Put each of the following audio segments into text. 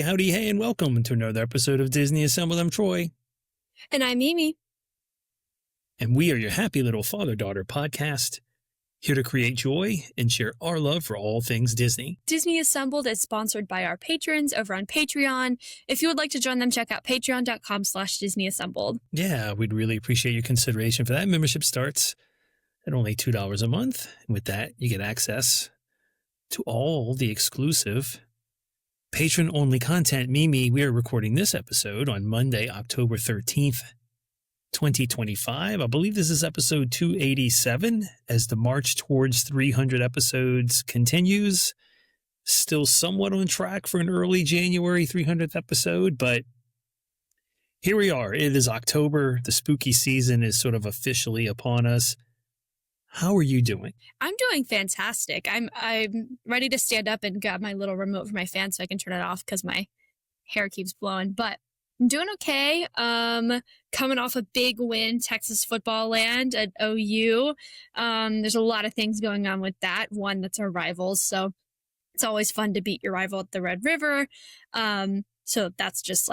howdy, hey, and welcome to another episode of Disney Assembled. I'm Troy. And I'm Mimi. And we are your happy little father-daughter podcast, here to create joy and share our love for all things Disney. Disney Assembled is sponsored by our patrons over on Patreon. If you would like to join them, check out patreon.com/DisneyAssembled. Yeah, we'd really appreciate your consideration for that. Membership starts at only $2 a month. And with that, you get access to all the exclusive patron-only content. Mimi, we are recording this episode on Monday, October 13th, 2025. I believe this is episode 287 as the march towards 300 episodes continues. Still somewhat on track for an early January 300th episode, but here we are. It is October. The spooky season is sort of officially upon us. How are you doing? I'm doing fantastic. I'm ready to stand up and grab my little remote for my fan so I can turn it off because my hair keeps blowing. But I'm doing okay. Coming off a big win, Texas football land at OU. There's a lot of things going on with that. One, that's our rivals, so it's always fun to beat your rival at the Red River. So that's just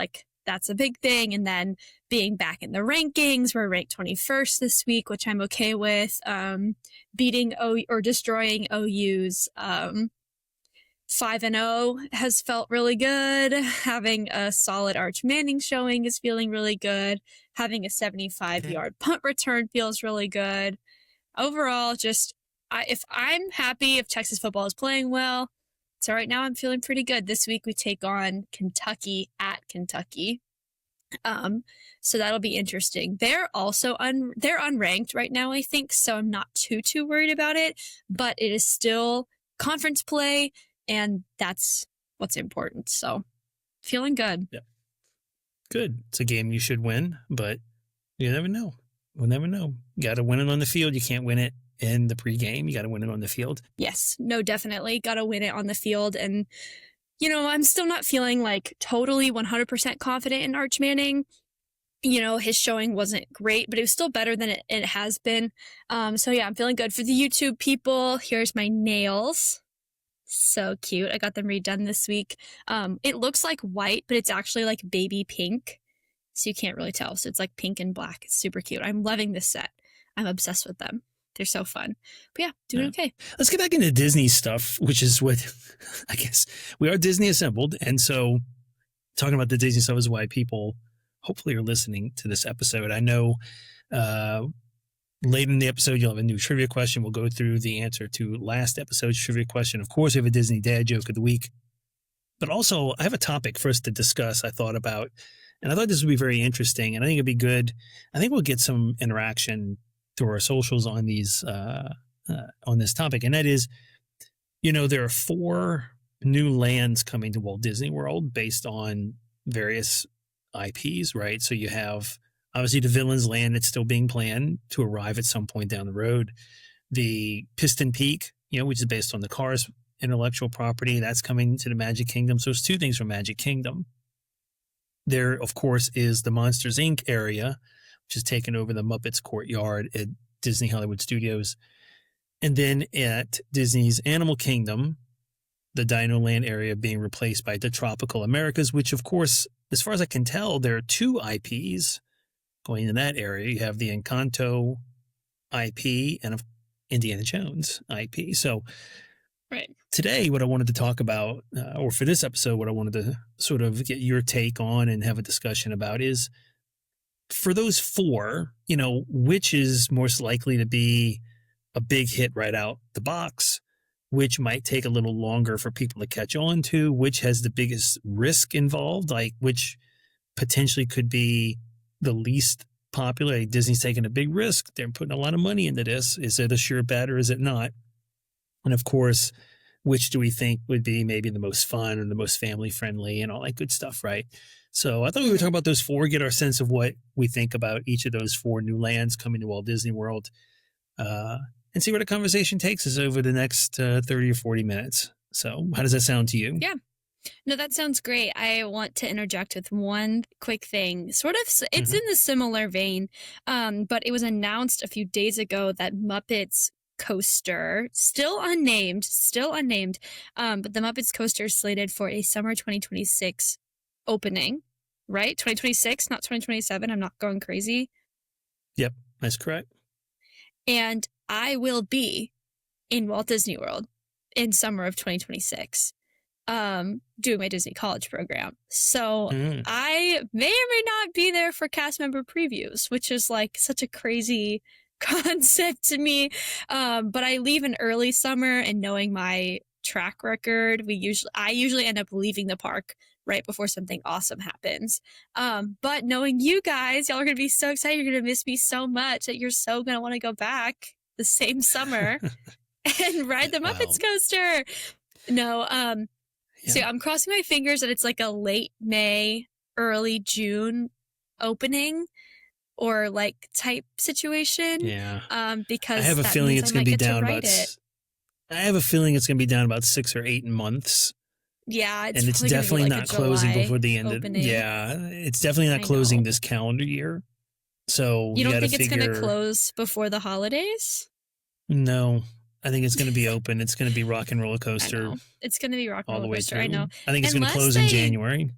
that's a big thing. And then being back in the rankings, we're ranked 21st this week, which I'm okay with. Beating or destroying OU's 5-0 has felt really good. Having a solid Arch Manning showing is feeling really good. Having a 75-yard punt return feels really good. Overall, if I'm happy if Texas football is playing well, so right now I'm feeling pretty good. This week we take on Kentucky at Kentucky. So that'll be interesting. They're also they're unranked right now, I think, so I'm not too worried about it, but it is still conference play, and that's what's important. So feeling good. Yeah. Good. It's a game you should win, but you never know. We'll never know. You got to win it on the field. You can't win it in the pregame. You got to win it on the field. Yes. No, definitely. Got to win it on the field. And, I'm still not feeling totally 100% confident in Arch Manning. His showing wasn't great, but it was still better than it has been. So yeah, I'm feeling good. For the YouTube people, here's my nails. So cute. I got them redone this week. It looks like white, but it's actually like baby pink. So you can't really tell. So it's like pink and black. It's super cute. I'm loving this set. I'm obsessed with them. They're so fun. But yeah, doing okay. Let's get back into Disney stuff, which is what I guess we are Disney Assembled. And so talking about the Disney stuff is why people hopefully are listening to this episode. I know late in the episode, you'll have a new trivia question. We'll go through the answer to last episode's trivia question. Of course, we have a Disney dad joke of the week. But also, I have a topic for us to discuss I thought about. And I thought this would be very interesting. And I think it'd be good. I think we'll get some interaction through our socials on these on this topic, and that is, there are 4 new lands coming to Walt Disney World based on various IPs, right? So you have obviously the Villains Land that's still being planned to arrive at some point down the road. The Piston Peak, which is based on the Cars intellectual property, that's coming to the Magic Kingdom. So it's 2 things from Magic Kingdom. There, of course, is the Monsters Inc. area, which is taking over the Muppets Courtyard at Disney Hollywood Studios. And then at Disney's Animal Kingdom, the Dino Land area being replaced by the Tropical Americas, which, of course, as far as I can tell, there are 2 IPs going in that area. You have the Encanto IP and Indiana Jones IP. So right. Today, what I wanted to talk about, or for this episode, what I wanted to sort of get your take on and have a discussion about is, for those 4, which is most likely to be a big hit right out the box, which might take a little longer for people to catch on to, which has the biggest risk involved, which potentially could be the least popular. Disney's taking a big risk. They're putting a lot of money into this. Is it a sure bet or is it not? And of course, which do we think would be maybe the most fun and the most family friendly and all that good stuff, right? So I thought we would talk about those 4, get our sense of what we think about each of those 4 new lands coming to Walt Disney World, and see where the conversation takes us over the next 30 or 40 minutes. So how does that sound to you? Yeah. No, that sounds great. I want to interject with one quick thing. Sort of, it's in the similar vein, but it was announced a few days ago that Muppets coaster, still unnamed, but the Muppets coaster is slated for a summer 2026 opening, right? 2026, not 2027. I'm not going crazy. Yep, that's correct. And I will be in Walt Disney World in summer of 2026, doing my Disney College program. So I may or may not be there for cast member previews, which is like such a crazy concept to me. But I leave in early summer, and knowing my track record, I usually end up leaving the park right before something awesome happens. But knowing you guys, y'all are going to be so excited. You're going to miss me so much that you're so going to want to go back the same summer and ride the Muppets coaster. No, so I'm crossing my fingers that it's like a late May, early June opening or like type situation. Yeah. Because I have a feeling it's going to be down about. I have a feeling it's going to be down about 6 or 8 months. Yeah, and it's definitely not closing before the end of. Yeah, it's definitely not closing this calendar year. So you don't think it's going to close before the holidays? No, I think it's going to be open. It's going to be Rock and Roller Coaster. It's going to be Rock and Roller Coaster. I know. I think it's going to close in January.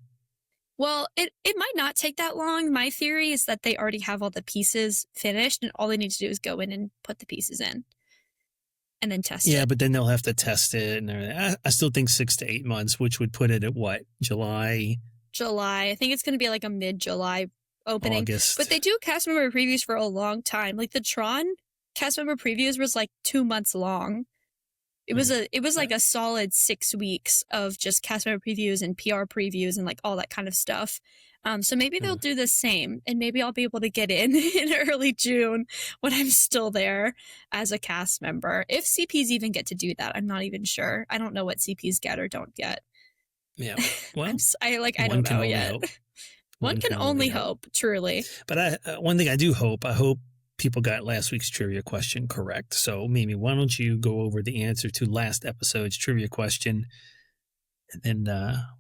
Well, it might not take that long. My theory is that they already have all the pieces finished, and all they need to do is go in and put the pieces in, and then test it. Yeah, but then they'll have to test it and everything. I still think 6 to 8 months, which would put it at what? July. I think it's going to be like a mid-July opening. August. But they do cast member previews for a long time. Like the Tron cast member previews was like 2 months long. It was like a solid 6 weeks of just cast member previews and PR previews and like all that kind of stuff. So maybe they'll do the same, and maybe I'll be able to get in early June when I'm still there as a cast member. If CPs even get to do that, I'm not even sure. I don't know what CPs get or don't get. Yeah, well, I don't know yet. One can only hope, truly. But one thing I do hope, I hope people got last week's trivia question correct. So, Mimi, why don't you go over the answer to last episode's trivia question, and then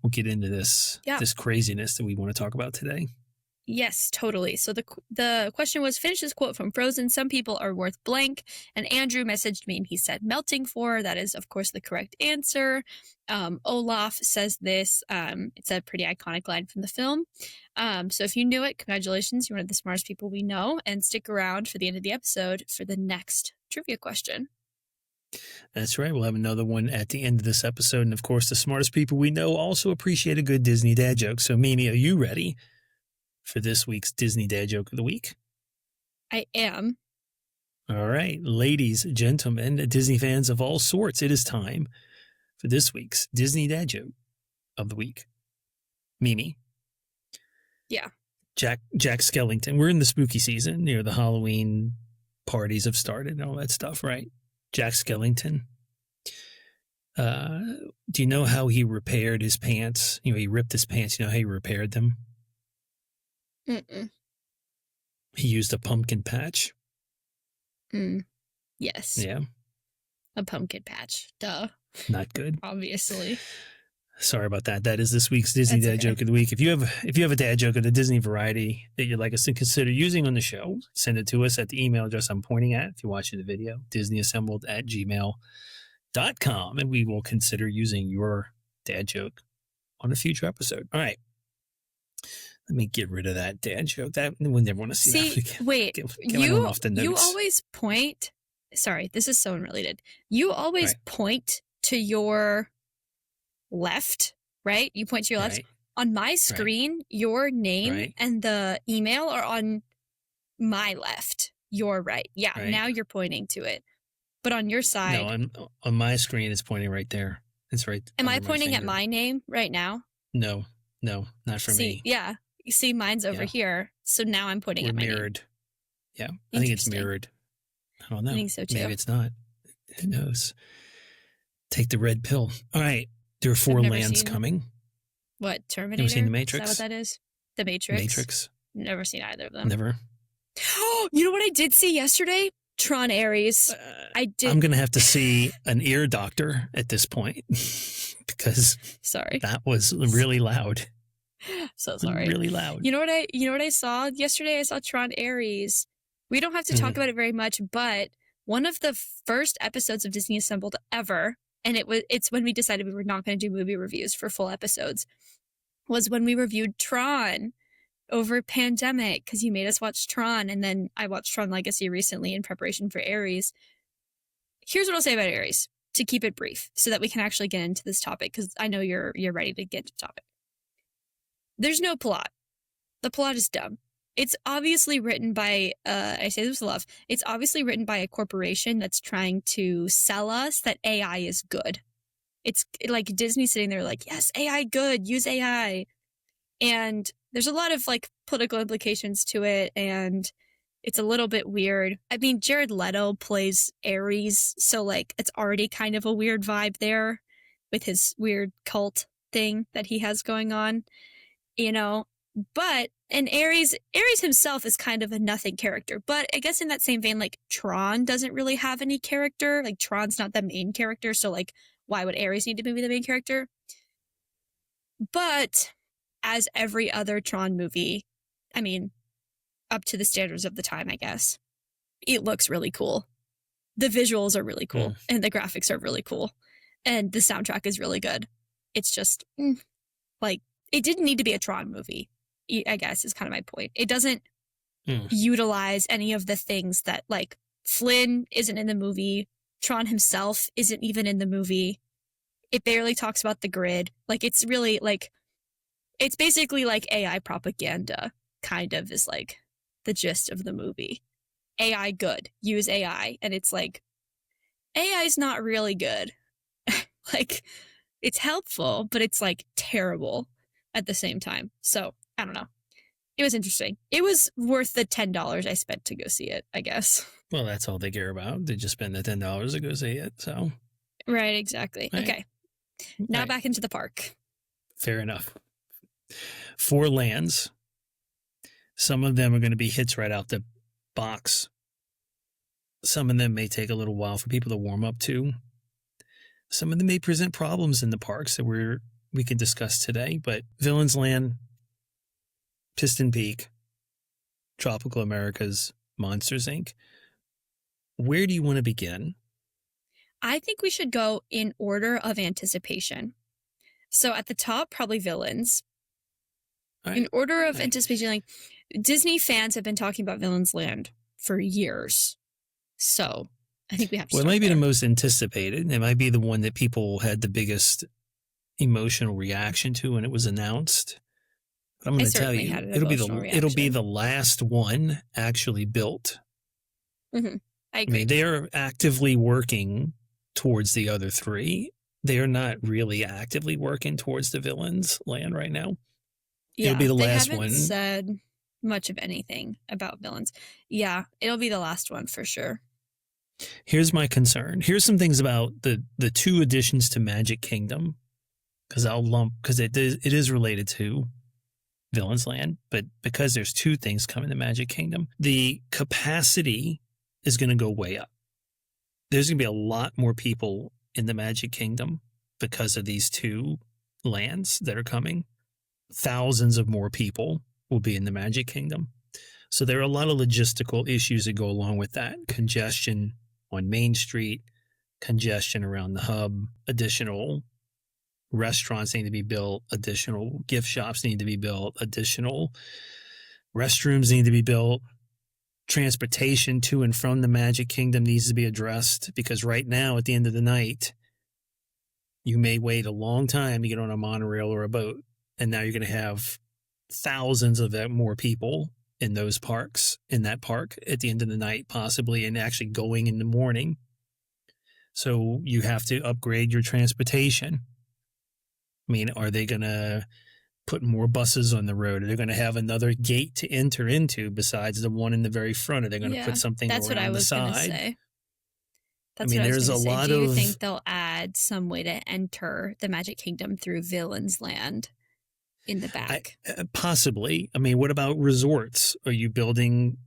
we'll get into this craziness that we want to talk about today. Yes, totally. So the question was, finish this quote from Frozen. Some people are worth blank. And Andrew messaged me and he said melting for. That is, of course, the correct answer. Olaf says this. It's a pretty iconic line from the film. So if you knew it, congratulations. You're one of the smartest people we know. And stick around for the end of the episode for the next trivia question. That's right. We'll have another one at the end of this episode. And of course, the smartest people we know also appreciate a good Disney dad joke. So, Mimi, are you ready for this week's Disney dad joke of the week? I am. All right. Ladies, gentlemen, Disney fans of all sorts, it is time for this week's Disney dad joke of the week. Mimi. Yeah. Jack Skellington. We're in the spooky season. The Halloween parties have started and all that stuff, right? Jack Skellington. Do you know how he repaired his pants? He ripped his pants. You know how he repaired them? Mm-mm. He used a pumpkin patch. Yes. Yeah. A pumpkin patch. Duh. Not good. Obviously. Sorry about that. That is this week's Disney dad joke of the week. If you have a dad joke of the Disney variety that you'd like us to consider using on the show, send it to us at the email address I'm pointing at. If you're watching the video, disneyassembled@gmail.com, and we will consider using your dad joke on a future episode. All right. Let me get rid of that dad joke. That we'll never want to see that. Wait, you always point. Sorry, this is so unrelated. You always point to your left, right? You point to your left. Right. On my screen, your name and the email are on my left. Your right. Yeah, now you're pointing to it. But on your side. No, on my screen, it's pointing right there. It's right. Am I pointing at my name right now? No, not for me. Yeah. You see, mine's over here. So now I'm pointing at my mirrored. Name. Yeah, I think it's mirrored. I don't know. I think so too. Maybe it's not. Who knows? Take the red pill. All right. There are 4 lands coming. What, Terminator? Never seen The Matrix? Is that what that is? The Matrix? Matrix. Never seen either of them. Never. You know what I did see yesterday? Tron Ares. I did. I'm going to have to see an ear doctor at this point because that was really loud. So sorry. Really loud. You know what I saw yesterday? I saw Tron Ares. We don't have to talk about it very much, but one of the first episodes of Disney Assembled ever, and it's when we decided we were not going to do movie reviews for full episodes. was when we reviewed Tron over pandemic, because you made us watch Tron, and then I watched Tron Legacy recently in preparation for Aries. Here's what I'll say about Aries, to keep it brief, so that we can actually get into this topic, because I know you're ready to get into the topic. There's no plot. The plot is dumb. It's obviously written by, I say this with love, it's obviously written by a corporation that's trying to sell us that AI is good. It's like Disney sitting there like, yes, AI good, use AI. And there's a lot of like political implications to it, and it's a little bit weird. I mean, Jared Leto plays Ares, so like it's already kind of a weird vibe there with his weird cult thing that he has going on, you know. But and Ares himself is kind of a nothing character. But I guess in that same vein, like Tron doesn't really have any character. Like Tron's not the main character, so like why would Ares need to be the main character? But as every other Tron movie, I mean, up to the standards of the time, I guess, it looks really cool. The visuals are really cool, and the graphics are really cool, and the soundtrack is really good. It's just, like, it didn't need to be a Tron movie, I guess, is kind of my point. It doesn't utilize any of the things that, like, Flynn isn't in the movie. Tron himself isn't even in the movie. It barely talks about the grid. Like, it's really, like, it's basically like AI propaganda, kind of, is like the gist of the movie. AI good, use AI. And it's like, AI is not really good. Like, it's helpful, but it's like terrible at the same time. So, I don't know. It was interesting. It was worth the $10 I spent to go see it, I guess. Well, that's all they care about. They just spend the $10 to go see it. So, right, exactly. Right. Okay. Now back into the park. Fair enough. 4 lands. Some of them are going to be hits right out the box. Some of them may take a little while for people to warm up to. Some of them may present problems in the parks that we can discuss today. But Villains Land, Piston Peak, Tropical Americas, Monsters, Inc. Where do you want to begin? I think we should go in order of anticipation. So at the top, probably Villains. In order of anticipation, like Disney fans have been talking about Villains Land for years. So I think we have to Well, it start might be there. the most anticipated. It might be the one that people had the biggest emotional reaction to when it was announced. But I'm going to tell you, it'll be the last one actually built. Mm-hmm. I agree. I mean, they are actively working towards the other 3. They are not really actively working towards the Villains Land right now. Yeah, it'll be the last one. They one. haven't said much of anything about Villains. Yeah, it'll be the last one for sure. Here's my concern. Here's some things about the 2 additions to Magic Kingdom, because it is related to Villains Land, but because there's 2 things coming to Magic Kingdom, the capacity is going to go way up. There's going to be a lot more people in the Magic Kingdom because of these 2 lands that are coming. Thousands of more people will be in the Magic Kingdom. So there are a lot of logistical issues that go along with that. Congestion on Main Street, congestion around the hub, additional restaurants need to be built, additional gift shops need to be built, additional restrooms need to be built. Transportation to and from the Magic Kingdom needs to be addressed, because right now at the end of the night, you may wait a long time to get on a monorail or a boat. And now you're going to have thousands of more people in those parks, in that park at the end of the night, possibly, and actually going in the morning. So you have to upgrade your transportation. I mean, are they going to put more buses on the road? Are they going to have another gate to enter into besides the one in the very front? Are they going to put something around the side? That's what I was going to say. Do you think they'll add some way to enter the Magic Kingdom through Villains Land in the back? Possibly. I mean, what about resorts? Are you building?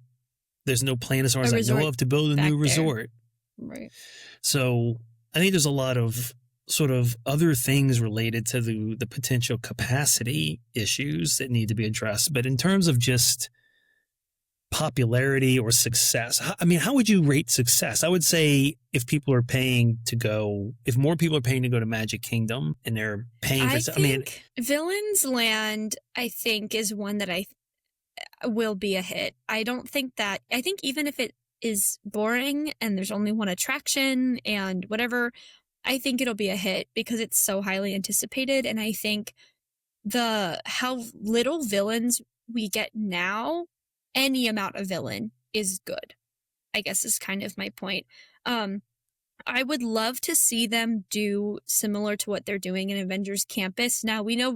There's no plan as far as I know of to build a new resort. Right. So I think there's a lot of sort of other things related to the potential capacity issues that need to be addressed. But in terms of just popularity or success? I mean, how would you rate success? I would say if more people are paying to go to Magic Kingdom and they're paying for, Villains Land, I think, is one that will be a hit. I think even if it is boring and there's only one attraction and whatever, I think it'll be a hit because it's so highly anticipated. And I think how little villains we get now, any amount of villain is good, I guess is kind of my point. I would love to see them do similar to what they're doing in Avengers Campus. Now we know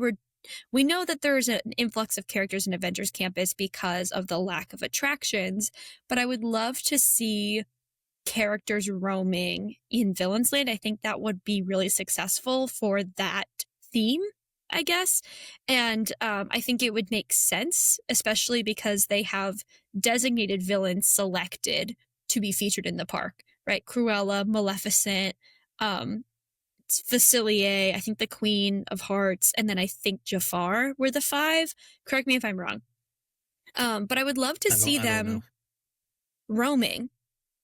that there's an influx of characters in Avengers Campus because of the lack of attractions, but I would love to see characters roaming in Villains Land. I think that would be really successful for that theme, I guess. And I think it would make sense, especially because they have designated villains selected to be featured in the park, right? Cruella, Maleficent, Facilier, I think the Queen of Hearts, and then I think Jafar were the 5. Correct me if I'm wrong. But I would love to see them roaming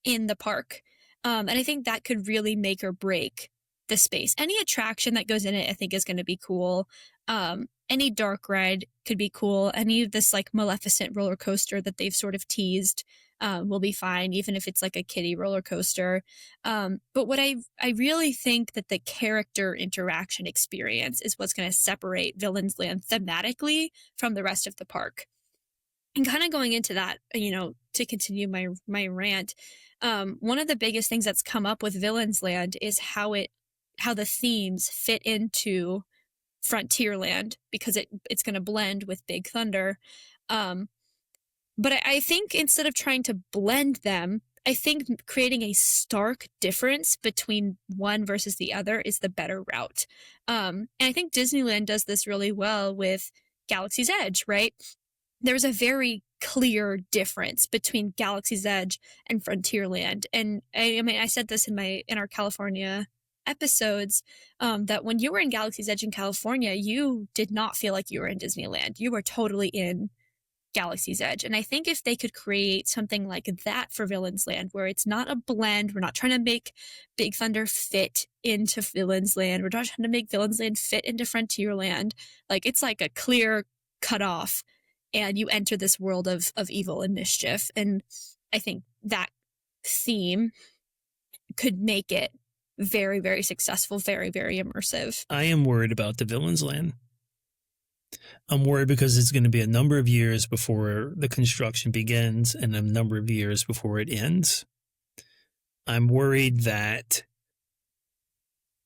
in the park. And I think that could really make or break the space. Any attraction that goes in it, I think, is going to be cool. Any dark ride could be cool. Any of this like Maleficent roller coaster that they've sort of teased will be fine, even if it's like a kiddie roller coaster. But what I really think that the character interaction experience is what's going to separate Villains Land thematically from the rest of the park. And kind of going into that, to continue my rant, one of the biggest things that's come up with Villains Land is how the themes fit into Frontierland, because it's going to blend with Big Thunder. But I think instead of trying to blend them, I think creating a stark difference between one versus the other is the better route. And I think Disneyland does this really well with Galaxy's Edge, right? There's a very clear difference between Galaxy's Edge and Frontierland. And I said this in our California episodes, that when you were in Galaxy's Edge in California, you did not feel like you were in Disneyland. You were totally in Galaxy's Edge. And I think if they could create something like that for Villains Land, where it's not a blend, we're not trying to make Big Thunder fit into Villains Land, we're not trying to make Villains Land fit into Frontierland, like it's like a clear cutoff, and you enter this world of evil and mischief. And I think that theme could make it very, very successful, very, very immersive. I am worried about the Villains Land. I'm worried because it's going to be a number of years before the construction begins and a number of years before it ends. I'm worried that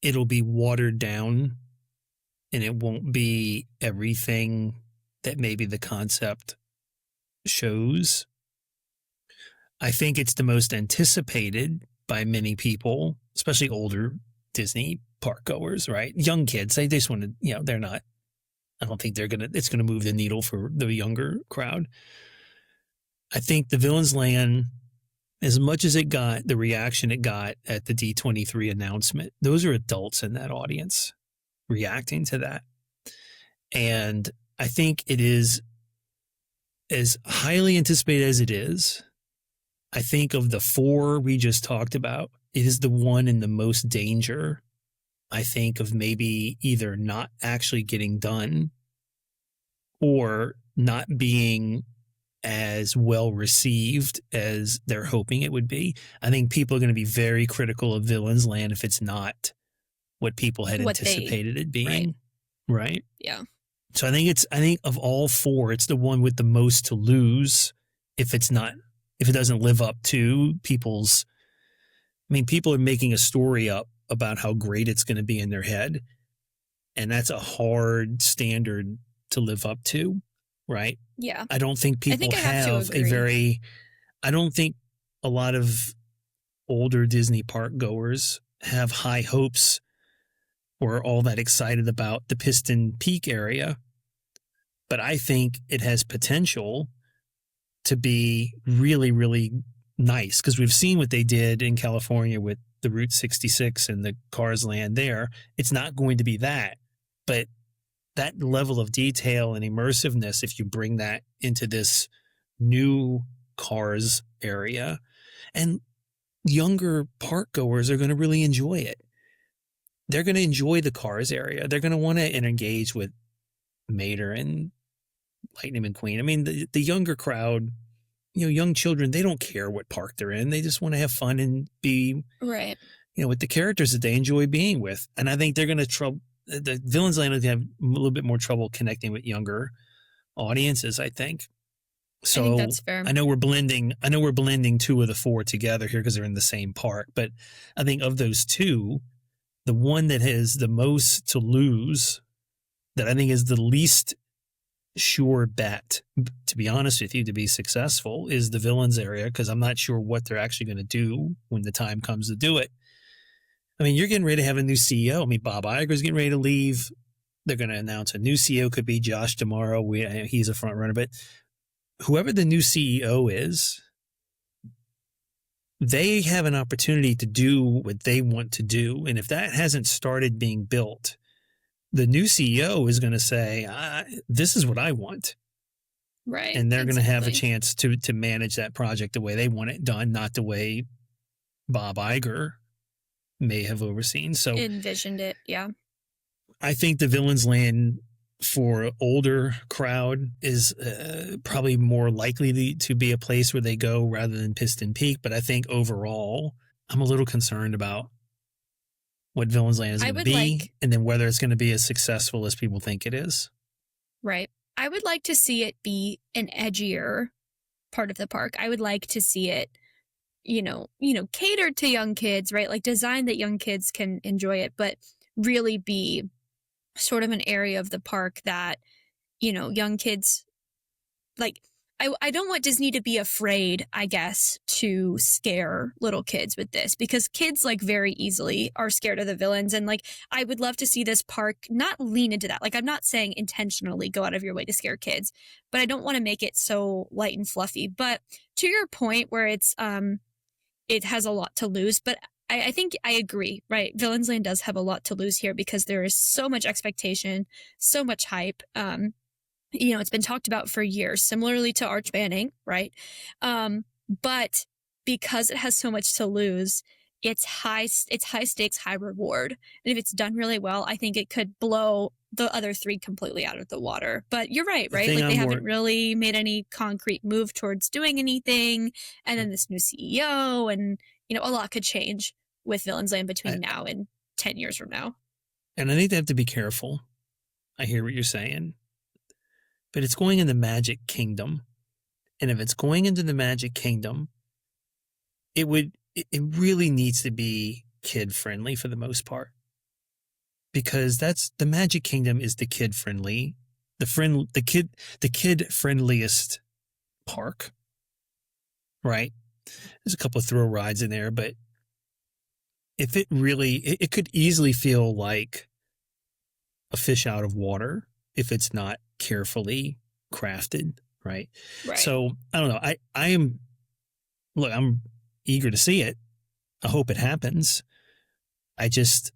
it'll be watered down and it won't be everything that maybe the concept shows. I think it's the most anticipated by many people, especially older Disney park goers, right? Young kids, they just want to, they're not, I don't think it's going to move the needle for the younger crowd. I think the Villains Land, as much as it got the reaction it got at the D23 announcement, those are adults in that audience reacting to that. And I think it is, as highly anticipated as it is, I think of the 4 we just talked about, it is the one in the most danger, I think, of maybe either not actually getting done or not being as well received as they're hoping it would be. I think people are going to be very critical of Villains Land if it's not what people had anticipated it being. Right? Yeah. So I think of all 4, it's the one with the most to lose if it doesn't live up to people's. I mean, people are making a story up about how great it's going to be in their head. And that's a hard standard to live up to, right? Yeah. I don't think people I don't think a lot of older Disney park goers have high hopes or all that excited about the Piston Peak area. But I think it has potential to be really, really nice, because we've seen what they did in California with the Route 66 and the Cars Land there. It's not going to be that, but that level of detail and immersiveness, if you bring that into this new cars area, and younger park goers are going to really enjoy it. They're going to enjoy the cars area. They're going to want to engage with Mater and Lightning McQueen. I mean, the younger crowd, young children, they don't care what park they're in. They just want to have fun and be, right, with the characters that they enjoy being with. And I think they're going to the Villains Land have a little bit more trouble connecting with younger audiences, I think. So I think that's fair. I know we're blending two of the four together here because they're in the same park. But I think of those two, the one that has the most to lose, that I think is the least sure bet, to be honest with you, to be successful, is the Villains area, because I'm not sure what they're actually going to do when the time comes to do it. I mean, you're getting ready to have a new CEO. I mean, Bob Iger's getting ready to leave. They're going to announce a new CEO. Could be Josh tomorrow. He's a front runner, but whoever the new CEO is, they have an opportunity to do what they want to do. And if that hasn't started being built, the new CEO is going to say, this is what I want. Right. And they're going to have a chance to manage that project the way they want it done, not the way Bob Iger may have overseen. So envisioned it. Yeah. I think the Villains Land for older crowd is probably more likely to be a place where they go rather than Piston Peak. But I think overall, I'm a little concerned about what Villains Land is going to be, and then whether it's going to be as successful as people think it is. Right. I would like to see it be an edgier part of the park. I would like to see it, catered to young kids, right? Like designed that young kids can enjoy it, but really be sort of an area of the park that, young kids, like, I don't want Disney to be afraid, I guess, to scare little kids with this, because kids like very easily are scared of the villains. And like, I would love to see this park not lean into that. Like, I'm not saying intentionally go out of your way to scare kids, but I don't want to make it so light and fluffy. But to your point where it's, it has a lot to lose, but I think I agree, right? Villains Land does have a lot to lose here because there is so much expectation, so much hype. It's been talked about for years, similarly to Arch Manning, right? But because it has so much to lose, it's high stakes, high reward. And if it's done really well, I think it could blow the other three completely out of the water. But you're right? Like they haven't really made any concrete move towards doing anything. And then this new CEO, and a lot could change with Villains Land between now and 10 years from now. And I think they have to be careful. I hear what you're saying. But it's going in the Magic Kingdom. And if it's going into the Magic Kingdom, it really needs to be kid friendly for the most part. Because the Magic Kingdom is the kid friendly, the kid friendliest park. Right? There's a couple of thrill rides in there, but if it could easily feel like a fish out of water if it's not carefully crafted, right? So I don't know. I'm eager to see it. I hope it happens. I just,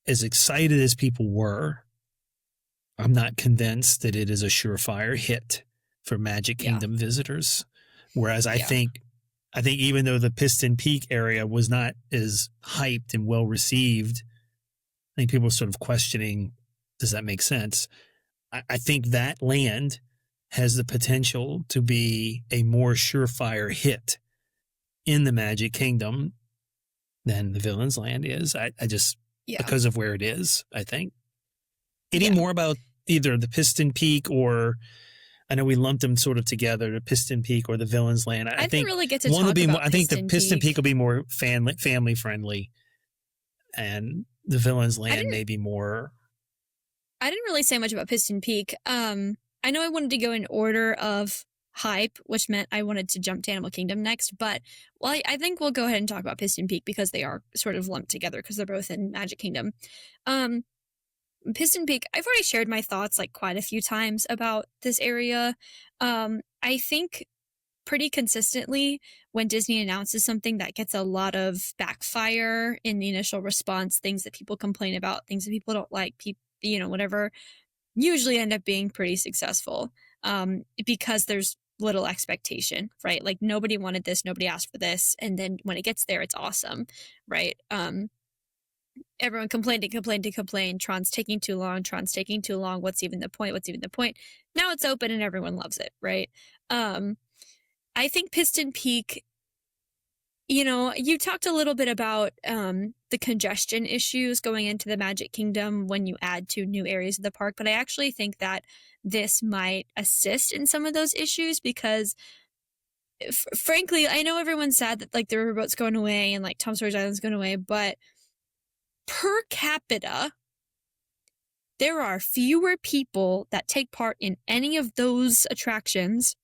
as excited as people were, I'm not convinced that it is a surefire hit for Magic Kingdom visitors. Whereas I think even though the Piston Peak area was not as hyped and well received, I think people are sort of questioning, does that make sense? I think that land has the potential to be a more surefire hit in the Magic Kingdom than the Villains Land is. I just, because of where it is, I think. Any more about either the Piston Peak or, I know we lumped them sort of together, the Piston Peak or the Villains Land. I think really get to one will be more, I think the Piston Peak will be more family friendly, and the Villains Land may be more. I didn't really say much about Piston Peak. I know I wanted to go in order of hype, which meant I wanted to jump to Animal Kingdom next. But I think we'll go ahead and talk about Piston Peak because they are sort of lumped together because they're both in Magic Kingdom. Piston Peak, I've already shared my thoughts like quite a few times about this area. I think pretty consistently when Disney announces something that gets a lot of backfire in the initial response, things that people complain about, things that people don't like, whatever, usually end up being pretty successful because there's little expectation, right? Like nobody wanted this, nobody asked for this, and then when it gets there, it's awesome, right? Everyone complained. Tron's taking too long. Tron's taking too long. What's even the point? What's even the point? Now it's open and everyone loves it, right? I think Piston Peak, you talked a little bit about the congestion issues going into the Magic Kingdom when you add to new areas of the park, but I actually think that this might assist in some of those issues because frankly, I know everyone's sad that like the riverboat's going away and like Tom Sawyer's Island's going away, but per capita, there are fewer people that take part in any of those attractions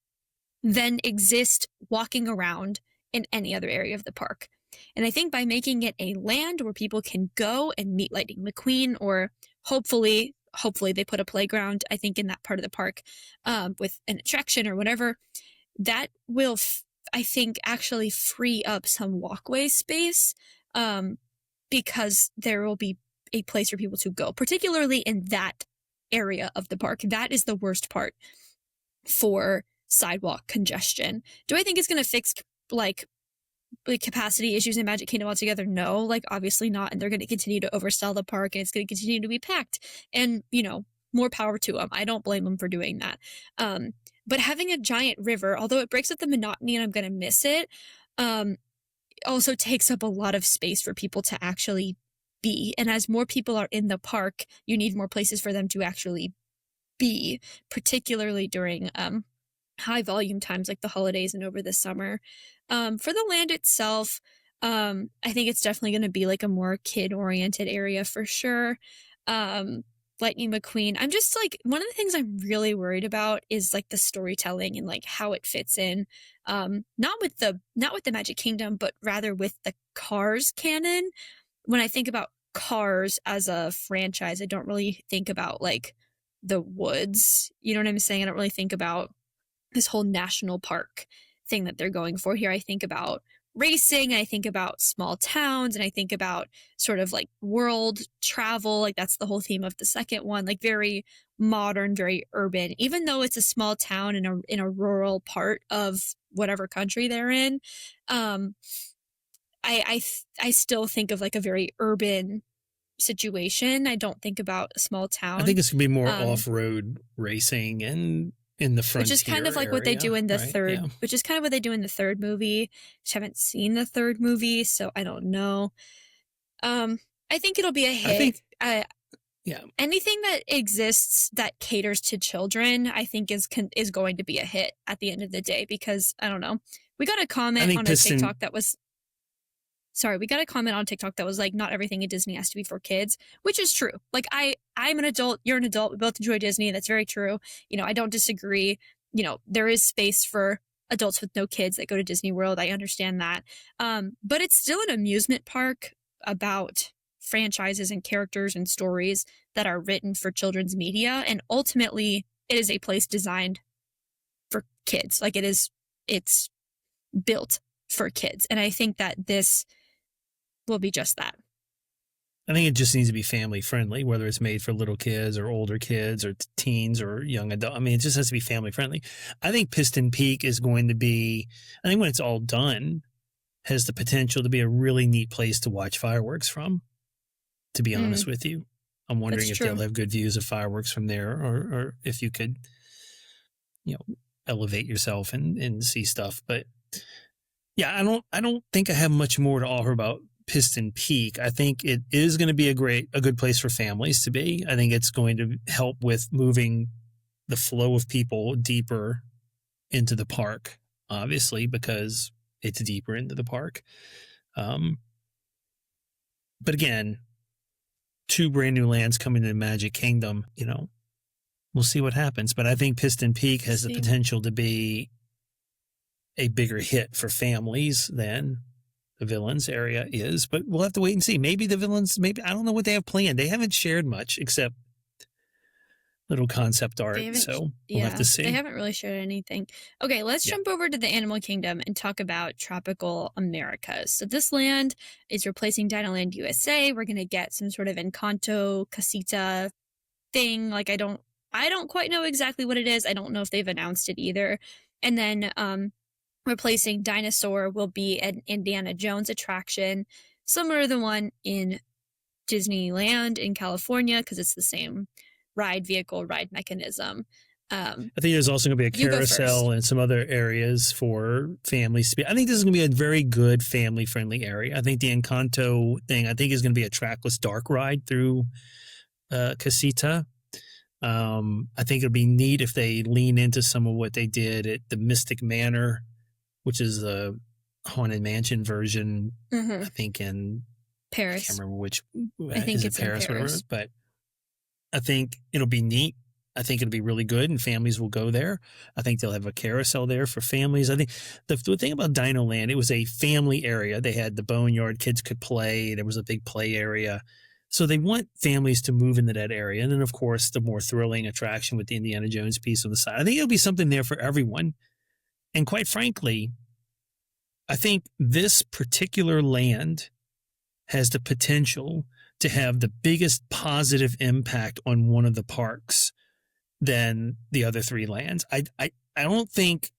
than exist walking around in any other area of the park. And I think by making it a land where people can go and meet Lightning McQueen, or hopefully they put a playground, I think, in that part of the park with an attraction or whatever, that will, I think, actually free up some walkway space because there will be a place for people to go, particularly in that area of the park. That is the worst part for sidewalk congestion. Do I think it's going to fix like capacity issues in Magic Kingdom altogether? No, like obviously not. And they're going to continue to oversell the park and it's going to continue to be packed, and more power to them. I don't blame them for doing that. But having a giant river, although it breaks up the monotony and I'm going to miss it, also takes up a lot of space for people to actually be. And as more people are in the park, you need more places for them to actually be, particularly during high volume times like the holidays and over the summer. For the land itself, I think it's definitely going to be like a more kid-oriented area for sure. Lightning McQueen, I'm just like, one of the things I'm really worried about is like the storytelling and like how it fits in. Not with the Magic Kingdom, but rather with the Cars canon. When I think about Cars as a franchise, I don't really think about like the woods. You know what I'm saying? I don't really think about this whole national park thing that they're going for here. I think about racing, I think about small towns, and I think about sort of like world travel. Like that's the whole theme of the second one, like very modern, very urban, even though it's a small town in a rural part of whatever country they're in. I still think of like a very urban situation. I don't think about a small town. I think it's gonna be more off-road racing and in the frontier, which is kind of like what they do in the third, yeah. which is kind of what they do in the third movie. Which I haven't seen the third movie, so I don't know. I think it'll be a hit. Yeah. Anything that exists that caters to children, I think is going to be a hit at the end of the day, because I don't know. We got a comment on a TikTok that was. Sorry, we got a comment on TikTok that was like, not everything in Disney has to be for kids, which is true. Like I'm an adult, you're an adult, we both enjoy Disney. That's very true. I don't disagree. There is space for adults with no kids that go to Disney World. I understand that. But it's still an amusement park about franchises and characters and stories that are written for children's media. And ultimately it is a place designed for kids. Like it's built for kids. And I think that this will be just that. I think it just needs to be family friendly, whether it's made for little kids or older kids or teens or young adults. I mean, it just has to be family friendly. I think Piston Peak is going to be, I think when it's all done, has the potential to be a really neat place to watch fireworks from, to be honest with you. I'm wondering if they'll have good views of fireworks from there, or if you could, elevate yourself and see stuff. But yeah, I don't think I have much more to offer about Piston Peak. I think it is going to be a good place for families to be. I think it's going to help with moving the flow of people deeper into the park, obviously, because it's deeper into the park. But again, 2 brand new lands coming to the Magic Kingdom, we'll see what happens. But I think Piston Peak has the potential to be a bigger hit for families than the Villains area is, but we'll have to wait and see. Maybe the Villains, I don't know what they have planned. They haven't shared much except little concept art, so we'll have to see. They haven't really shared anything. Okay, let's jump over to the Animal Kingdom and talk about Tropical Americas. So this land is replacing Dinoland USA. We're going to get some sort of Encanto casita thing. Like I don't quite know exactly what it is. I don't know if they've announced it either. And then replacing Dinosaur will be an Indiana Jones attraction, similar to the one in Disneyland in California, because it's the same ride mechanism. I think there's also going to be a You go first. carousel and some other areas for families to be. I think this is going to be a very good family-friendly area. I think the Encanto thing, I think, is going to be a trackless dark ride through Casita. I think it'd be neat if they lean into some of what they did at the Mystic Manor, which is the Haunted Mansion version, I think in Paris. I can't remember which. I think it's Paris, in Paris. whatever, but I think it'll be neat. I think it'll be really good, and families will go there. I think they'll have a carousel there for families. I think the thing about Dino Land, it was a family area. They had the boneyard, kids could play. There was a big play area. So they want families to move into that area. And then, of course, the more thrilling attraction with the Indiana Jones piece on the side. I think it'll be something there for everyone. And quite frankly, I think this particular land has the potential to have the biggest positive impact on one of the parks than the other three lands. I don't think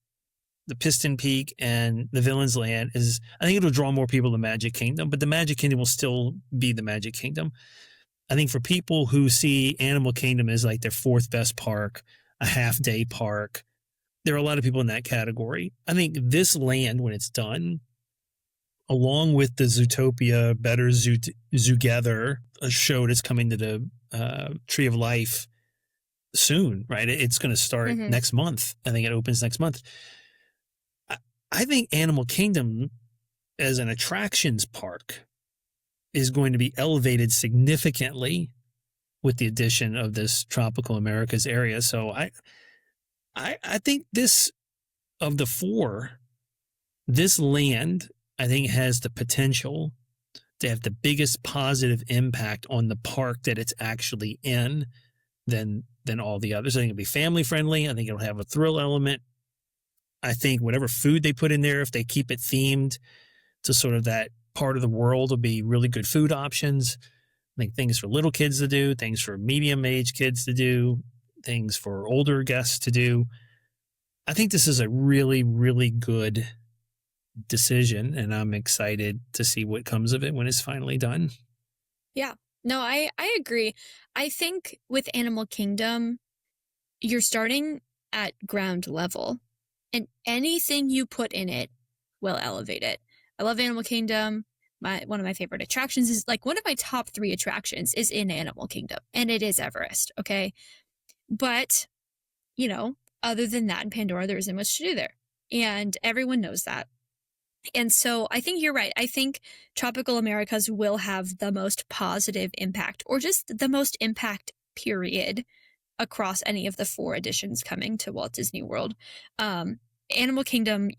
the Piston Peak and the Villains Land is, I think it'll draw more people to Magic Kingdom, but the Magic Kingdom will still be the Magic Kingdom. I think for people who see Animal Kingdom as like their fourth best park, a half day park, there are a lot of people in that category. I think this land, when it's done, along with the Zootopia Better Zoogether, a show that's coming to the Tree of Life soon, right? It's going to start next month. I think it opens next month. I think Animal Kingdom as an attractions park is going to be elevated significantly with the addition of this Tropical Americas area. So I think this, of the four, this land, I think, has the potential to have the biggest positive impact on the park that it's actually in than all the others. I think it'll be family friendly. I think it'll have a thrill element. I think whatever food they put in there, if they keep it themed to sort of that part of the world, will be really good food options. I think things for little kids to do, things for medium-aged kids to do, things for older guests to do. I think this is a really, really good decision, and I'm excited to see what comes of it when it's finally done. Yeah. No, I agree. I think with Animal Kingdom, you're starting at ground level, and anything you put in it will elevate it. I love Animal Kingdom. One of my favorite attractions is, like, one of my top 3 attractions is in Animal Kingdom, and it is Everest. Okay. But, other than that, in Pandora, there isn't much to do there. And everyone knows that. And so I think you're right. I think Tropical Americas will have the most positive impact, or just the most impact, period, across any of the 4 additions coming to Walt Disney World. Animal Kingdom,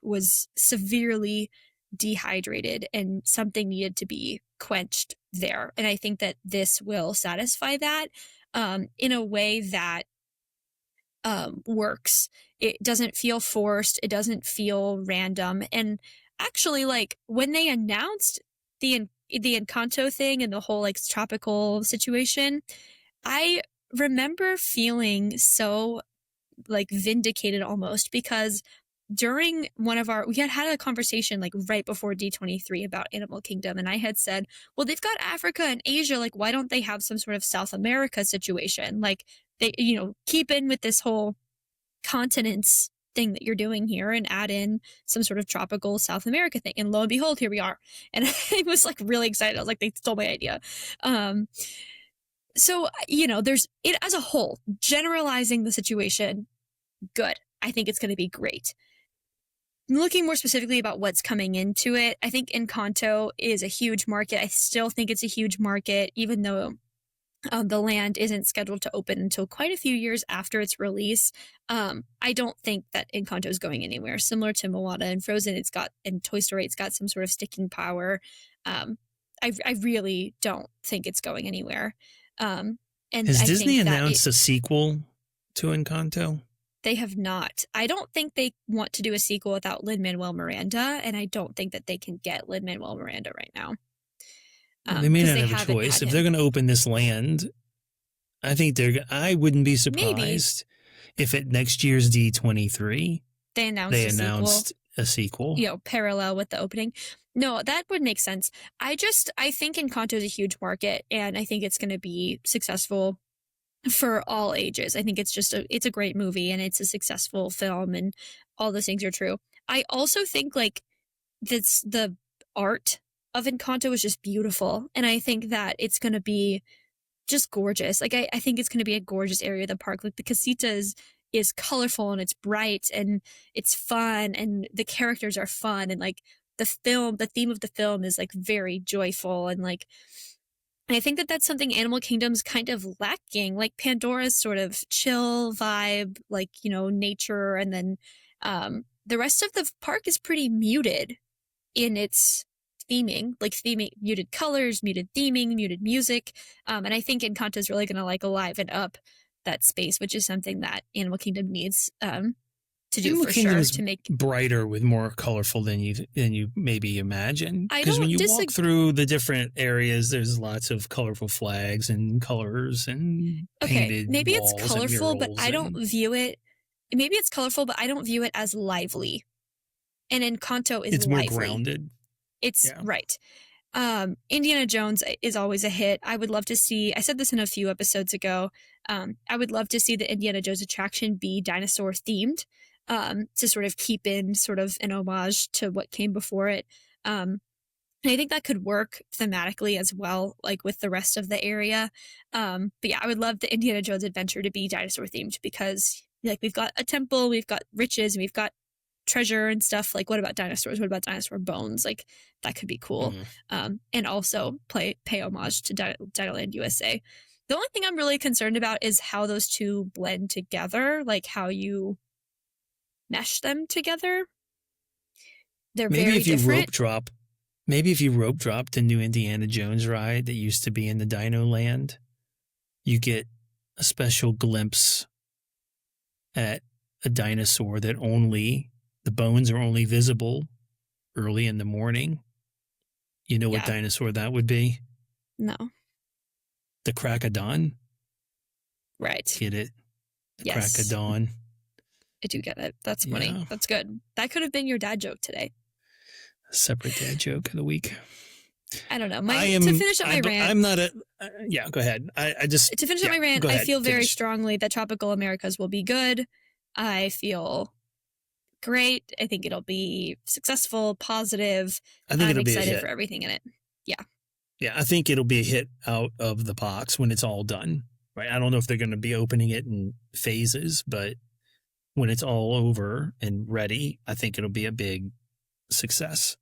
was severely dehydrated, and something needed to be quenched there. And I think that this will satisfy that in a way that works. It doesn't feel forced. It doesn't feel random. And actually, like, when they announced the Encanto thing and the whole, like, tropical situation, I remember feeling so, like, vindicated almost, because during we had a conversation, like, right before D23 about Animal Kingdom, and I had said, well, they've got Africa and Asia, like, why don't they have some sort of South America situation? Like, they, keep in with this whole continents thing that you're doing here and add in some sort of tropical South America thing. And lo and behold, here we are. And I was, like, really excited. I was like, they stole my idea. So, there's it as a whole, generalizing the situation, good. I think it's going to be great. Looking more specifically about what's coming into it, I think Encanto is a huge market. I still think it's a huge market, even though the land isn't scheduled to open until quite a few years after its release. I don't think that Encanto is going anywhere. Similar to Moana and Frozen, and Toy Story, it's got some sort of sticking power. I really don't think it's going anywhere. And has Disney announced a sequel to Encanto? They have not. I don't think they want to do a sequel without Lin-Manuel Miranda, and I don't think that they can get Lin-Manuel Miranda right now. They may not have a choice. If they're going to open this land, I think I wouldn't be surprised if at next year's D23, they announced They a sequel, announced a sequel. parallel with the opening. No, that would make sense. I think Encanto is a huge market, and I think it's going to be successful for all ages. I think it's a great movie, and it's a successful film, and all those things are true. I also think like the art of Encanto is just beautiful, and I think that it's going to be just gorgeous. Like I think it's going to be a gorgeous area of the park. Like the casita is colorful and it's bright and it's fun and the characters are fun, and like the theme of the film is like very joyful, and like I think that that's something Animal Kingdom's kind of lacking. Like Pandora's sort of chill vibe, like nature, and then the rest of the park is pretty muted in its theming, muted colors, muted theming, muted music. And I think Encanto is really going to like liven up that space, which is something that Animal Kingdom needs to do Animal for Kingdom sure is to make brighter with more colorful than you maybe imagine. I Because when don't you disagree. walk through the different areas, there's lots of colorful flags and colors and painted maybe it's walls and colorful, but murals I don't view it. Maybe it's colorful, but I don't view it as lively. And Encanto is it's more lively. grounded. It's right. Indiana Jones is always a hit. I would love to see, I said this in a few episodes ago, I would love to see the Indiana Jones attraction be dinosaur themed, to sort of keep in sort of an homage to what came before it. And I think that could work thematically as well, like with the rest of the area. But yeah, I would love the Indiana Jones adventure to be dinosaur themed, because like we've got a temple, we've got riches, and we've got treasure and stuff. Like, what about dinosaurs? What about dinosaur bones? Like, that could be cool. And also pay homage to Dinoland USA. The only thing I'm really concerned about is how those two blend together, like how you mesh them together. They're Maybe very if you different. maybe if you rope drop the new Indiana Jones ride that used to be in the Dino Land, you get a special glimpse at a dinosaur that the bones are only visible early in the morning. You know what dinosaur that would be? No. The crack of dawn. Right. Get it? The crack of Yes. dawn. I do get it. That's funny. That's good. That could have been your dad joke today. Separate dad joke of the week. I don't know. To finish up my rant. I'm not a. Go ahead. To finish up my rant, I feel very strongly that Tropical Americas will be good. I feel great. I think it'll be successful, positive. I think it'll be excited a hit for everything in it. Yeah. Yeah, I think it'll be a hit out of the box when it's all done. Right. I don't know if they're going to be opening it in phases, but when it's all over and ready, I think it'll be a big success.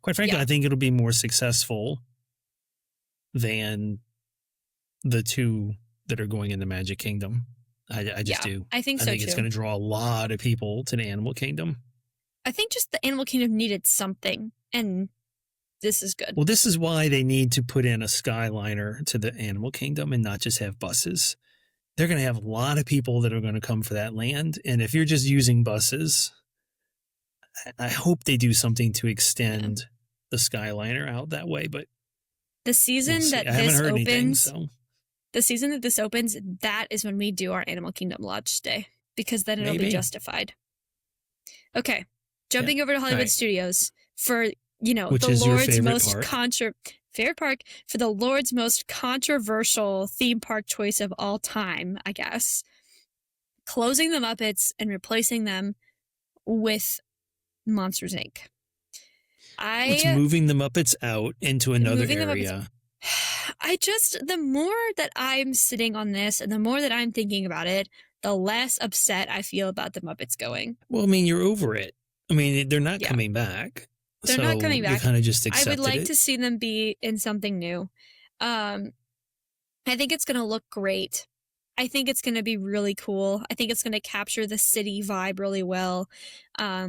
Quite frankly, I think it'll be more successful than the two that are going in the Magic Kingdom. I just do. I think so, I think it's going to draw a lot of people to the Animal Kingdom. I think just the Animal Kingdom needed something, and this is good. Well, this is why they need to put in a Skyliner to the Animal Kingdom and not just have buses. They're going to have a lot of people that are going to come for that land. And if you're just using buses, I hope they do something to extend the Skyliner out that way. But the season that this opens, the season that this opens, that is when we do our Animal Kingdom Lodge stay, because then it'll be justified. Okay, jumping over to Hollywood Studios for the Lord's most favorite park for the Lord's most controversial theme park choice of all time, I guess. Closing the Muppets and replacing them with Monsters, Inc. It's moving the Muppets out into another area. The more that I'm sitting on this and the more that I'm thinking about it, the less upset I feel about the Muppets going. Well, I mean, you're over it. I mean, they're not coming back. They're not coming back. You kind of just accepted I would like it. to see them be in something new. I think it's going to look great. I think it's going to be really cool. I think it's going to capture the city vibe really well. I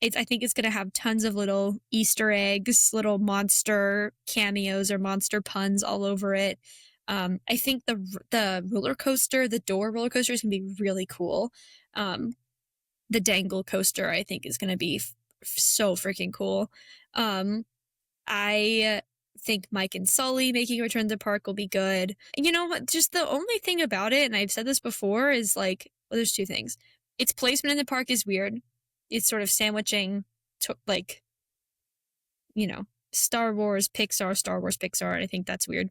think it's going to have tons of little Easter eggs, little monster cameos or monster puns all over it. I think the roller coaster, the door roller coaster, is going to be really cool. The dangle coaster, I think, is going to be so freaking cool. I think Mike and Sully making a return to the park will be good. Just the only thing about it, and I've said this before, is like, well, there's two things. Its placement in the park is weird. it's sort of sandwiching to, like, you know, Star Wars, Pixar, Star Wars, Pixar. And I think that's weird.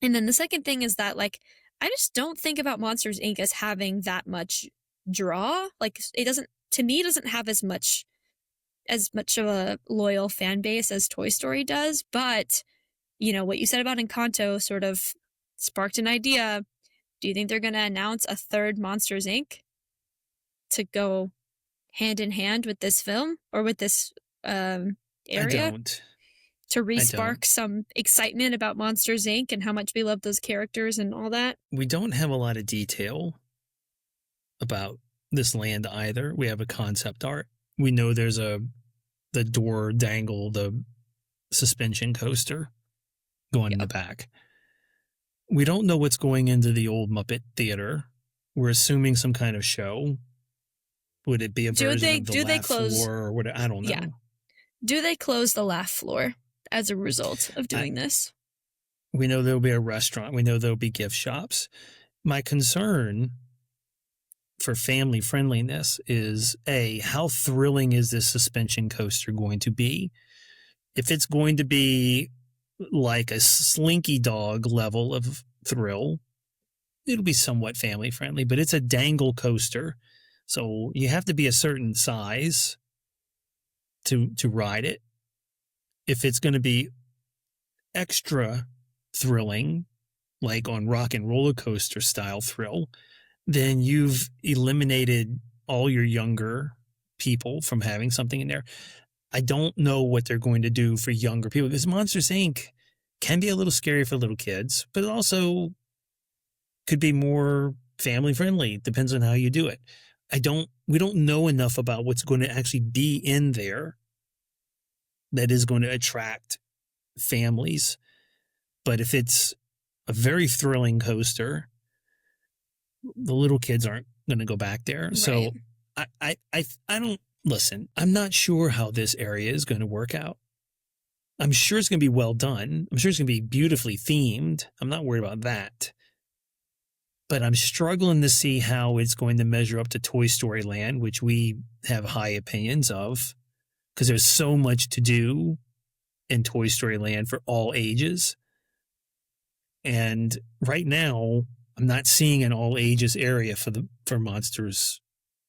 And then the second thing is that, like, I just don't think about Monsters Inc. as having that much draw. Like, it doesn't, to me, it doesn't have as much of a loyal fan base as Toy Story does. But, what you said about Encanto sort of sparked an idea. Do you think they're going to announce a third Monsters Inc. to go hand in hand with this film or with this area? I don't. To re-spark some excitement about Monsters Inc. and how much we love those characters and all that? We don't have a lot of detail about this land either. We have a concept art. We know there's the door dangle, the suspension coaster going in the back. We don't know what's going into the old Muppet Theater. We're assuming some kind of show. Would it be a version of the laugh floor or what? I don't know. Yeah. Do they close the laugh floor as a result of doing this? We know there'll be a restaurant. We know there'll be gift shops. My concern for family friendliness is, A, how thrilling is this suspension coaster going to be? If it's going to be like a Slinky Dog level of thrill, it'll be somewhat family friendly, but it's a dangle coaster. So you have to be a certain size to ride it. If it's going to be extra thrilling, like on Rock and Roller Coaster style thrill, then you've eliminated all your younger people from having something in there. I don't know what they're going to do for younger people. Because Monsters Inc. can be a little scary for little kids, but it also could be more family friendly. Depends on how you do it. We don't know enough about what's going to actually be in there that is going to attract families. But if it's a very thrilling coaster, the little kids aren't going to go back there. Right. So I don't listen. I'm not sure how this area is going to work out. I'm sure it's going to be well done. I'm sure it's going to be beautifully themed. I'm not worried about that. But I'm struggling to see how it's going to measure up to Toy Story Land, which we have high opinions of, because there's so much to do in Toy Story Land for all ages. And right now, I'm not seeing an all ages area for Monsters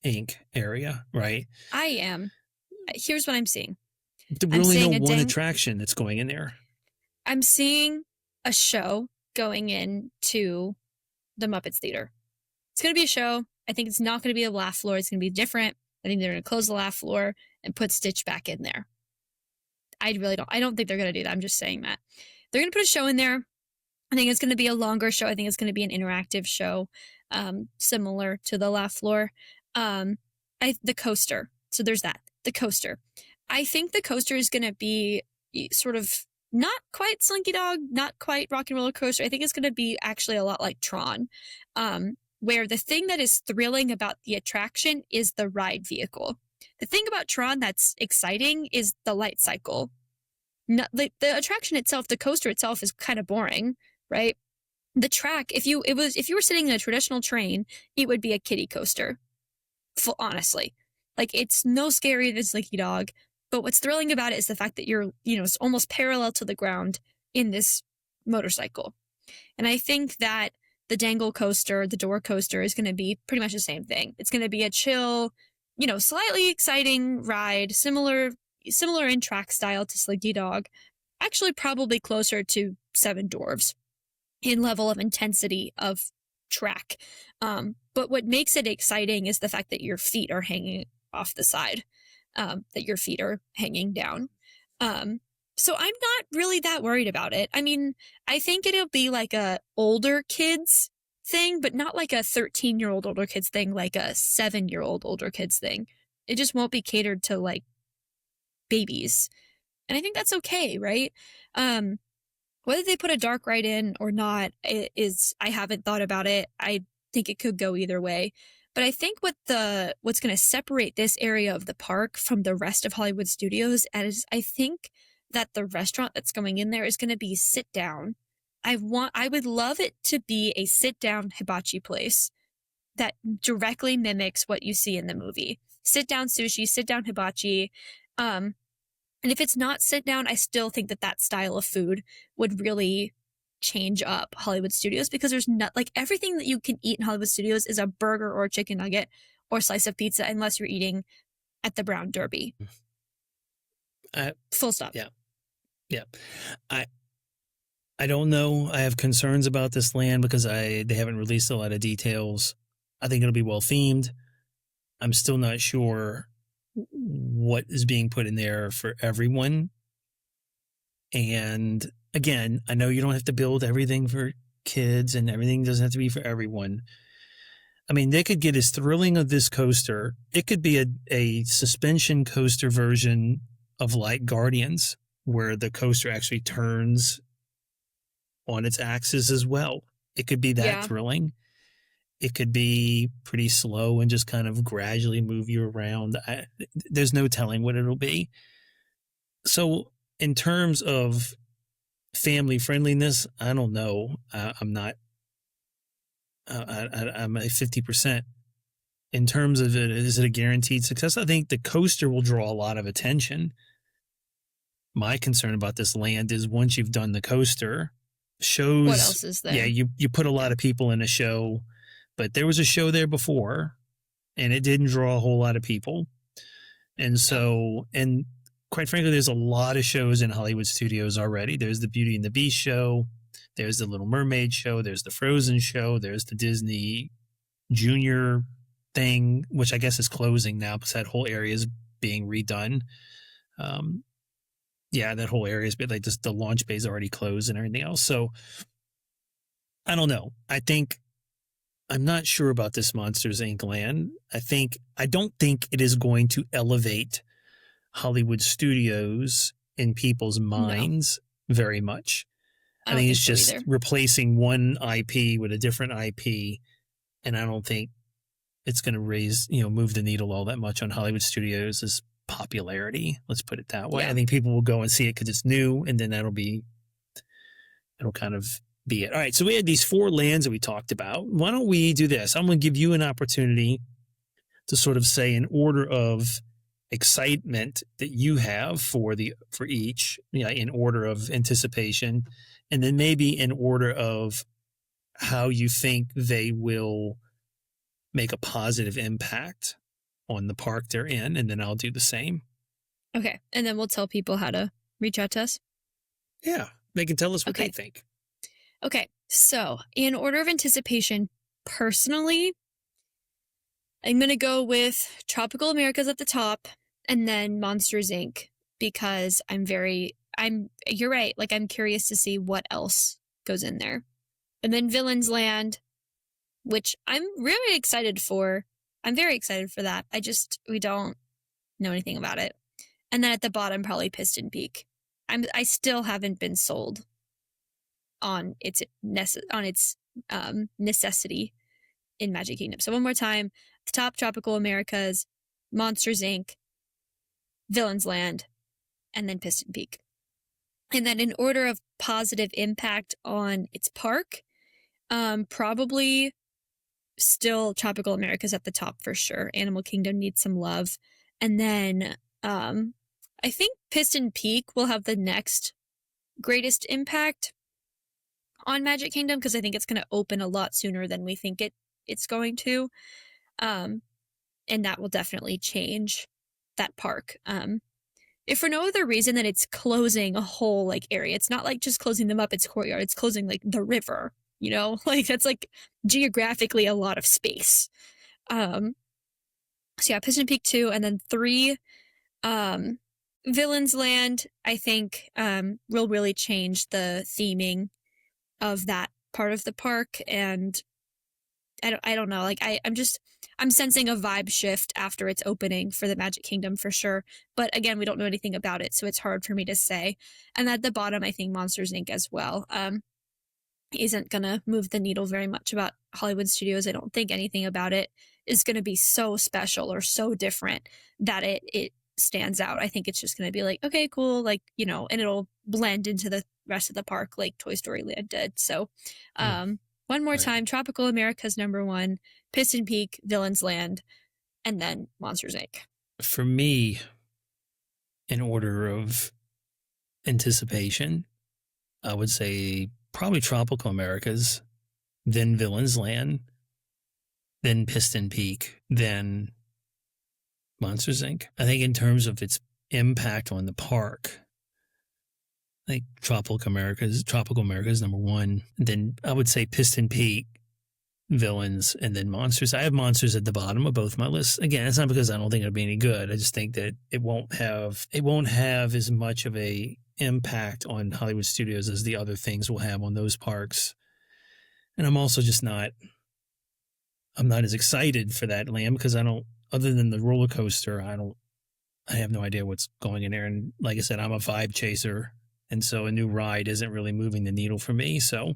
Inc. area, right? I am. Here's what I'm seeing. We only know one attraction that's going in there. I'm seeing a show going into the Muppets Theater. It's going to be a show. I think it's not going to be a laugh floor. It's going to be different. I think they're going to close the laugh floor and put Stitch back in there. I don't think they're going to do that. I'm just saying that. They're going to put a show in there. I think it's going to be a longer show. I think it's going to be an interactive show, similar to the laugh floor. The coaster. So there's that. The coaster. I think the coaster is going to be sort of not quite Slinky Dog, not quite Rock and Roller Coaster. I think it's going to be actually a lot like Tron, where the thing that is thrilling about the attraction is the ride vehicle. The thing about Tron that's exciting is the light cycle. The attraction itself, the coaster itself, is kind of boring, right? The track, if you were sitting in a traditional train, it would be a kiddie coaster. Honestly, like, it's no scarier than Slinky Dog. But what's thrilling about it is the fact that you're, it's almost parallel to the ground in this motorcycle. And I think that the dangle coaster, the door coaster, is going to be pretty much the same thing. It's going to be a chill, slightly exciting ride, similar in track style to Slinky Dog. Actually, probably closer to Seven Dwarfs in level of intensity of track. But what makes it exciting is the fact that your feet are hanging off the side. That your feet are hanging down. So I'm not really that worried about it. I mean, I think it'll be like a older kids thing, but not like a 13-year-old older kids thing, like a 7-year-old older kids thing. It just won't be catered to, like, babies. And I think that's okay, right? Whether they put a dark ride in or not, I haven't thought about it. I think it could go either way. But I think what's going to separate this area of the park from the rest of Hollywood Studios is, I think that the restaurant that's going in there is going to be sit down. I would love it to be a sit down hibachi place that directly mimics what you see in the movie. sit down sushi, sit down hibachi. And if it's not sit down, I still think that style of food would really change up Hollywood Studios, because there's not like everything that you can eat in Hollywood Studios is a burger or a chicken nugget or slice of pizza, unless you're eating at the Brown Derby. Full stop. Yeah. Yeah. I don't know. I have concerns about this land because they haven't released a lot of details. I think it'll be well themed. I'm still not sure what is being put in there for everyone. And again, I know you don't have to build everything for kids and everything doesn't have to be for everyone. I mean, they could get as thrilling of this coaster. It could be a suspension coaster version of like Guardians, where the coaster actually turns on its axis as well. It could be that thrilling. It could be pretty slow and just kind of gradually move you around. There's no telling what it'll be. So in terms of family friendliness, I don't know. I'm not. I'm at 50%. In terms of it, is it a guaranteed success? I think the coaster will draw a lot of attention. My concern about this land is once you've done the coaster, shows. What else is there? Yeah, you put a lot of people in a show, but there was a show there before, and it didn't draw a whole lot of people. And so, and quite frankly, there's a lot of shows in Hollywood Studios already. There's the Beauty and the Beast show. There's the Little Mermaid show. There's the Frozen show. There's the Disney Junior thing, which I guess is closing now because that whole area is being redone. Yeah, that whole area is like just the launch bay is already closed and everything else. So I don't know. I'm not sure about this Monsters Inc. land. I don't think it is going to elevate Hollywood Studios in people's minds very much. I think it's just replacing one IP with a different IP, and I don't think it's going to move the needle all that much on Hollywood Studios' popularity. Let's put it that way. Yeah. I think people will go and see it because it's new, and then it'll kind of be it. All right, so we had these 4 lands that we talked about. Why don't we do this? I'm going to give you an opportunity to sort of say in order of excitement that you have for each, in order of anticipation, and then maybe in order of how you think they will make a positive impact on the park they're in, and then I'll do the same. Okay, and then we'll tell people how to reach out to us. Yeah, they can tell us what they think. Okay, so in order of anticipation, personally, I'm going to go with Tropical Americas at the top and then Monsters Inc. because you're right, like I'm curious to see what else goes in there. And then Villains Land, which I'm really excited for. I'm very excited for that. We don't know anything about it. And then at the bottom, probably Piston Peak. I still haven't been sold on its necessity in Magic Kingdom. So one more time, the top, Tropical Americas, Monsters Inc., Villains Land, and then Piston Peak. And then in order of positive impact on its park, probably still Tropical Americas at the top for sure. Animal Kingdom needs some love. And then I think Piston Peak will have the next greatest impact on Magic Kingdom because I think it's going to open a lot sooner than we think it's going to. And that will definitely change that park. If for no other reason than it's closing a whole like area. It's not like just closing them up its courtyard. It's closing like the river, like that's like geographically a lot of space. So yeah, Piston Peak 2 and then 3, Villains Land, I think will really change the theming of that part of the park. And I don't know, like I'm sensing a vibe shift after its opening for the Magic Kingdom for sure. But again, we don't know anything about it, so it's hard for me to say. And at the bottom, I think Monsters Inc. as well isn't going to move the needle very much about Hollywood Studios. I don't think anything about it is going to be so special or so different that it stands out. I think it's just going to be like, okay, cool, like, and it'll blend into the rest of the park like Toy Story Land did. So one more time, Tropical America's number 1, Piston Peak, Villains Land, and then Monsters Inc. For me, in order of anticipation, I would say probably Tropical Americas, then Villains Land, then Piston Peak, then Monsters Inc. I think in terms of its impact on the park, I think Tropical Americas number one. Then I would say Piston Peak, Villains, and then Monsters. I have Monsters at the bottom of both my lists. Again, it's not because I don't think it'll be any good. I just think that it won't have as much of a impact on Hollywood studios as the other things will have on those parks. And I'm also just not as excited for that land because other than the roller coaster, I have no idea what's going in there. And like I said, I'm a vibe chaser. And so a new ride isn't really moving the needle for me. So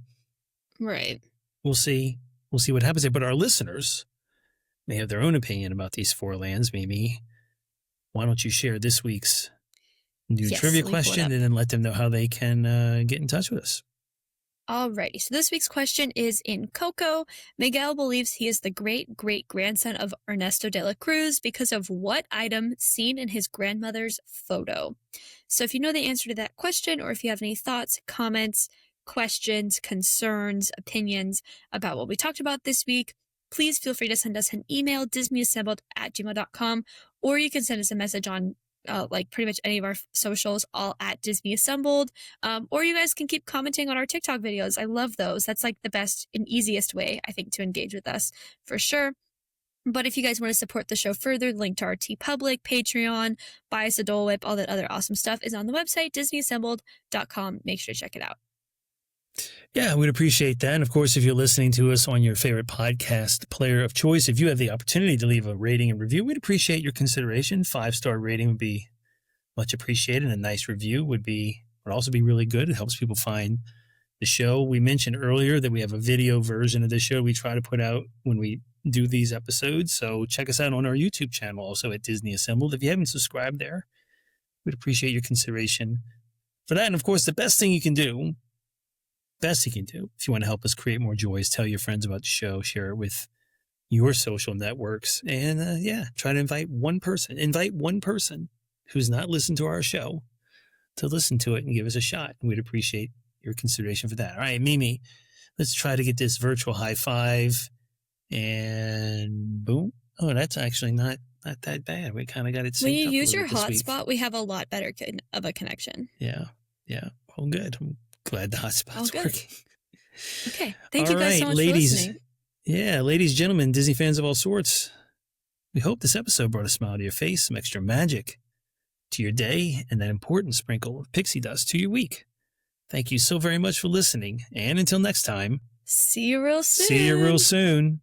Right. We'll see what happens there. But our listeners may have their own opinion about these four lands. Maybe why don't you share this week's new trivia question and then let them know how they can get in touch with us. Alrighty, so this week's question is in Coco. Miguel believes he is the great-great-grandson of Ernesto de la Cruz because of what item seen in his grandmother's photo? So if you know the answer to that question, or if you have any thoughts, comments, questions, concerns, opinions about what we talked about this week, please feel free to send us an email, disneyassembled@gmail.com, or you can send us a message on pretty much any of our socials, all at Disney Assembled. Or you guys can keep commenting on our TikTok videos. I love those. That's like the best and easiest way, I think, to engage with us for sure. But if you guys want to support the show further, link to our TeePublic, Patreon, buy us a Dole Whip, all that other awesome stuff is on the website, disneyassembled.com. Make sure to check it out. Yeah, we'd appreciate that. And of course, if you're listening to us on your favorite podcast player of choice, if you have the opportunity to leave a rating and review, we'd appreciate your consideration. 5-star rating would be much appreciated. A nice review would also be really good. It helps people find the show. We mentioned earlier that we have a video version of the show we try to put out when we do these episodes. So check us out on our YouTube channel, also at Disney Assembled. If you haven't subscribed there, we'd appreciate your consideration for that. And of course, the best thing you can do, if you want to help us create more joy, is tell your friends about the show, share it with your social networks, and try to invite one person who's not listened to our show to listen to it and give us a shot. We'd appreciate your consideration for that. All right, Mimi, let's try to get this virtual high five, and boom. Oh, that's actually not that bad. We kind of got it synced up. When you use your hotspot, hotspot, we have a lot better of a connection. Yeah. Oh, good. I'm glad the hotspot's working. Okay. Thank you guys so much for listening. Yeah, ladies, gentlemen, Disney fans of all sorts, we hope this episode brought a smile to your face, some extra magic to your day, and that important sprinkle of pixie dust to your week. Thank you so very much for listening. And until next time, see you real soon.